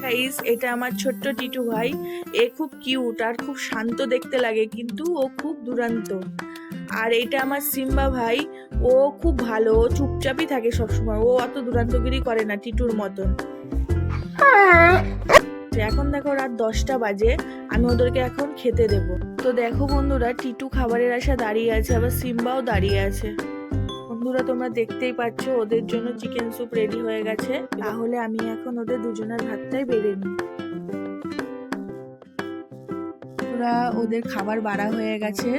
Guys, এটা আমার ছোট্ট টিটু ভাই। এ খুব কিউট আর খুব শান্ত দেখতে লাগে, কিন্তু ও খুব দুরন্ত। আর এটা আমার সিম্বা ভাই। ও খুব ভালো, ও চুপচাপই থাকে সবসময়, ও অত দুরান্তগিরি করে না টিটুর মতন। এখন দেখো রাত 10টা বাজে, আমি ওদেরকে এখন খেতে দেব। তো দেখো বন্ধুরা, টিটু খাবারের আশা দাঁড়িয়ে আছে, আবার সিম্বাও দাঁড়িয়ে আছে। বন্ধুরা তোমরা দেখতেই পাচ্ছ ওদের জন্য চিকেন স্যুপ রেডি হয়ে গেছে। তাহলে আমি এখন ওদের দুজনের ভাতটাই বেড়ে নিই। ওরা ওদের খাবার বাড়া হয়ে গেছে।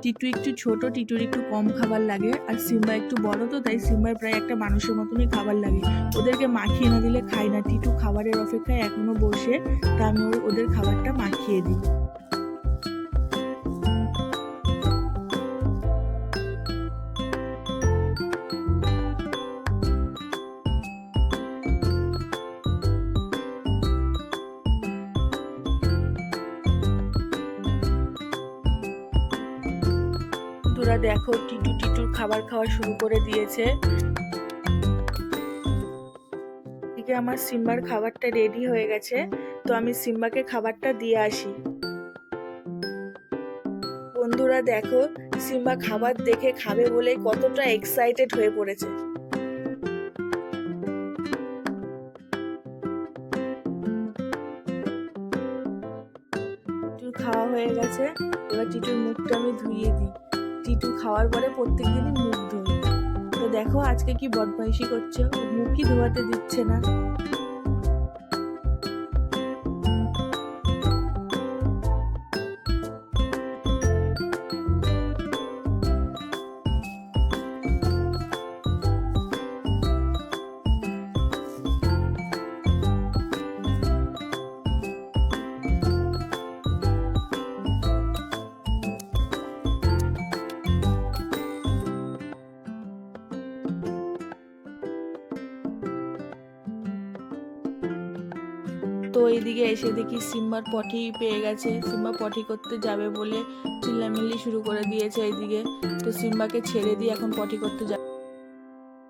টিটু একটু ছোট, টিটুর একটু কম খাবার লাগে, আর সিম্বা একটু বড়, তো তাই সিম্বার প্রায় একটা মানুষের মতনই খাবার লাগে। ওদেরকে মাখিয়ে না দিলে খায় না। টিটু খাবারের অপেক্ষায় এখনো বসে, তা আমি ওদের খাবারটা মাখিয়ে দিই। তোরা দেখো টিটুর খাবার খাওয়া শুরু করে দিয়েছে। এদিকে আমার সিম্বার খাবারটা রেডি হয়ে গেছে, তো আমি সিম্বাকে খাবারটা দিয়ে আসি। বন্ধুরা দেখো, সিম্বা খাবার দেখে খাবে বলে কতটা এক্সাইটেড হয়ে পড়েছে। টিটুর খাওয়া হয়ে গেছে, এবার টিটুর মুখটা আমি ধুইয়ে দিই। টিটু খাওয়ার পরে প্রত্যেকদিনই মুখ ধুই। তো দেখো আজকে কি বদমাইশি করছে, মুখই ধোয়াতে দিচ্ছে না। তো এইদিকে এসে দেখি সিম্বার পটি পেয়ে গেছে। সিম্বা পটি করতে যাবে বলে চিল্লামিল্লি শুরু করে দিয়েছে এইদিকে। তো সিম্বাকে ছেড়ে দিয়ে এখন পটি করতে যাবে।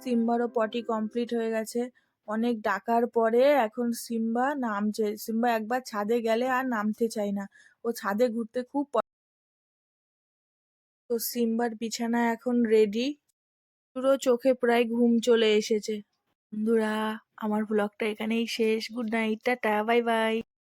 সিম্বারও পটি কমপ্লিট হয়ে গেছে। অনেক ডাকার পরে এখন সিম্বা নামছে। সিম্বা একবার ছাদে গেলে আর নামতে চায় না, ও ছাদে ঘুরতে খুব তো সিম্বার বিছানা এখন রেডি। পুরো চোখে প্রায় ঘুম চলে এসেছে। বন্ধুরা, আমার ব্লগটা এখানেই শেষ। Good night, tata, bye bye.